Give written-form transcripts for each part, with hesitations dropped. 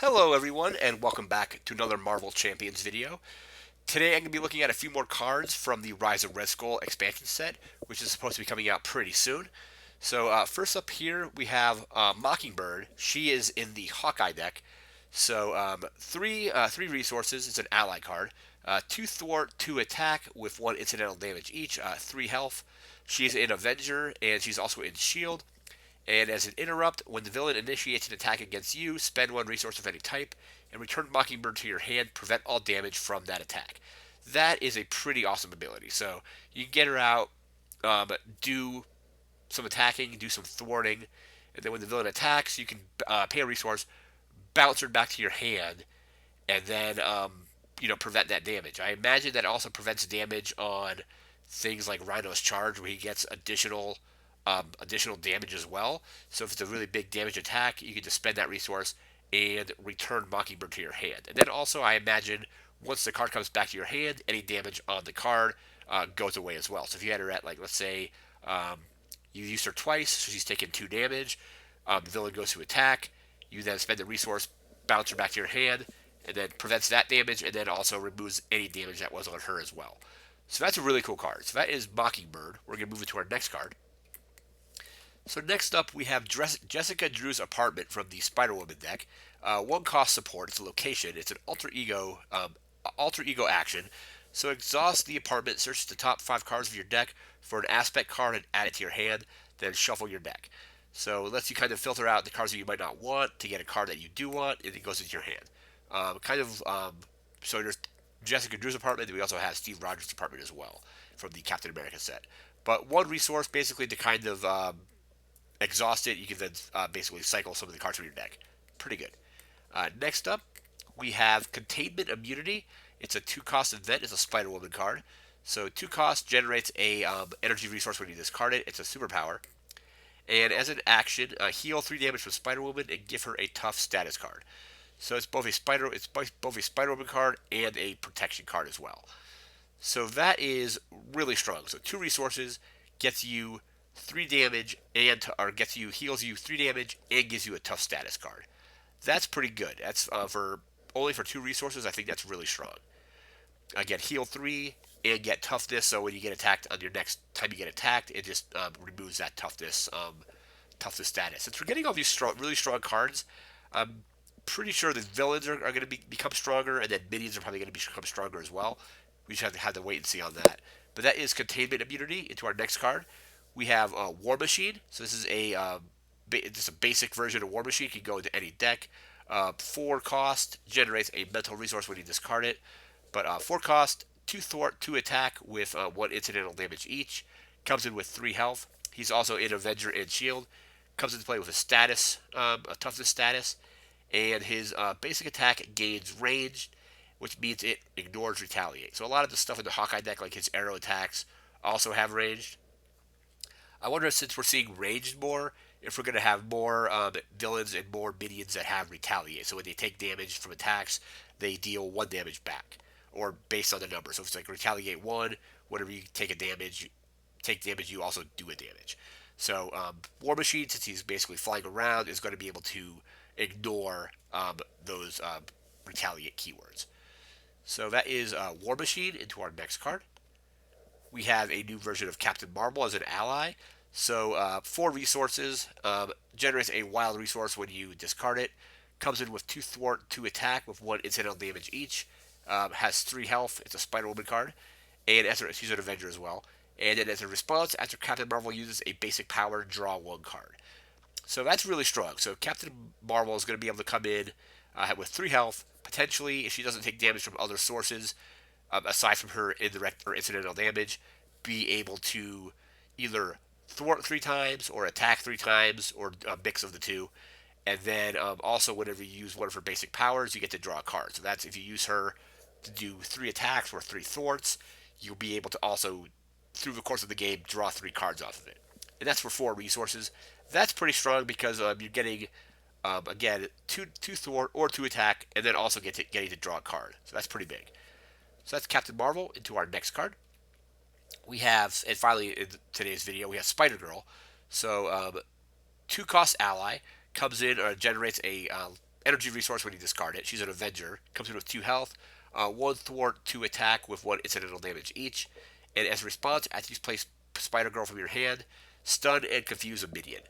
Hello everyone and welcome back to another Marvel Champions video. Today I'm going to be looking at a few more cards from the Rise of Red Skull expansion set, which is supposed to be coming out pretty soon. So first up here we have Mockingbird. She is in the Hawkeye deck. So three resources. It's an ally card. Two thwart, two attack with one incidental damage each. Three health. She's an Avenger and she's also in Shield. And as an interrupt, when the villain initiates an attack against you, spend one resource of any type and return Mockingbird to your hand, prevent all damage from that attack. That is a pretty awesome ability. So you can get her out, do some attacking, do some thwarting, and then when the villain attacks, you can pay a resource, bounce her back to your hand, and then prevent that damage. I imagine that also prevents damage on things like Rhino's Charge, where he gets additional damage as well. So if it's a really big damage attack, you can just spend that resource and return Mockingbird to your hand. And then also, I imagine once the card comes back to your hand, any damage on the card goes away as well. So if you had her at, like, let's say you used her twice, so she's taken 2 damage, the villain goes to attack, you then spend the resource, bounce her back to your hand, and then prevents that damage, and then also removes any damage that was on her as well. So that's a really cool card. So that is Mockingbird. We're going to move it to our next card. So next up, we have Jessica Drew's apartment from the Spider-Woman deck. One cost support. It's a location. It's an alter ego action. So exhaust the apartment. Search the top 5 cards of your deck for an aspect card and add it to your hand. Then shuffle your deck. So it lets you kind of filter out the cards that you might not want to get a card that you do want, and it goes into your hand. So there's Jessica Drew's apartment. And we also have Steve Rogers' apartment as well from the Captain America set. But one resource basically to kind of exhaust it, you can then basically cycle some of the cards from your deck. Pretty good. Next up, we have Containment Immunity. It's a 2-cost event. It's a Spider-Woman card. So 2 cost generates a energy resource when you discard it. It's a superpower. And as an action, heal 3 damage from Spider-Woman and give her a tough status card. So it's both a Spider-Woman card and a protection card as well. So that is really strong. So 2 resources gets you 3 damage or heals you 3 damage and gives you a tough status card. That's pretty good. That's for only for 2 resources. I think that's really strong. Again, heal 3 and get toughness. So when you get attacked on your next time you get attacked, it just removes that toughness status. Since we're getting all these really strong cards, I'm pretty sure the villains are going to become stronger, and then minions are probably going to become stronger as well. We just have to wait and see on that. But that is Containment Immunity. Into our next card, we have War Machine. So this is just a basic version of War Machine. It can go into any deck. 4 cost generates a mental resource when you discard it. But 4 cost, 2 thwart, 2 attack with 1 incidental damage each. Comes in with 3 health. He's also in Avenger and Shield. Comes into play with a toughness status, and his basic attack gains range, which means it ignores retaliate. So a lot of the stuff in the Hawkeye deck, like his arrow attacks, also have ranged. I wonder if, since we're seeing ranged more, if we're going to have more villains and more minions that have retaliate. So when they take damage from attacks, they deal 1 damage back, or based on the number. So if it's like retaliate 1, whenever you take damage, you also do a damage. So War Machine, since he's basically flying around, is going to be able to ignore those retaliate keywords. So that is War Machine. Into our next card, we have a new version of Captain Marvel as an ally. So 4 resources, generates a wild resource when you discard it. Comes in with 2 thwart, 2 attack with 1 incidental damage each. Has 3 health. It's a Spider-Woman card, and she's an Avenger as well. And then as a response, after Captain Marvel uses a basic power, draw 1 card. So that's really strong. So Captain Marvel is going to be able to come in with 3 health. Potentially, if she doesn't take damage from other sources, aside from her indirect or incidental damage, be able to either thwart 3 times or attack 3 times, or a mix of the two. And then also, whenever you use one of her basic powers, you get to draw a card. So that's if you use her to do 3 attacks or 3 thwarts, you'll be able to also, through the course of the game, draw 3 cards off of it. And that's for 4 resources. That's pretty strong because you're getting, again, 2 thwart or 2 attack, and then also getting to draw a card. So that's pretty big. So that's Captain Marvel. Into our next card, we have, and finally in today's video, we have Spider-Girl. So 2 cost ally, comes in or generates a energy resource when you discard it. She's an Avenger. Comes in with 2 health, 1 thwart, 2 attack with 1 incidental damage each. And as a response, after you place Spider Girl from your hand, stun and confuse a minion.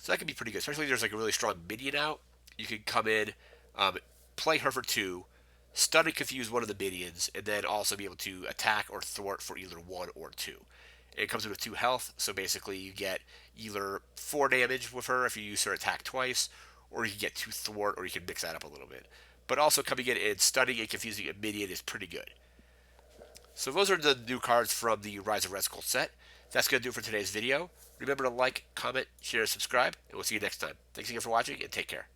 So that can be pretty good, especially if there's like a really strong minion out. You can come in, um, play her for 2, stun and confuse one of the minions, and then also be able to attack or thwart for either 1 or 2. And it comes in with 2 health, so basically you get either 4 damage with her if you use her attack twice, or you can get 2 thwart, or you can mix that up a little bit. But also coming in and stunning and confusing a minion is pretty good. So those are the new cards from the Rise of Red Skull set. That's going to do it for today's video. Remember to like, comment, share, subscribe, and we'll see you next time. Thanks again for watching, and take care.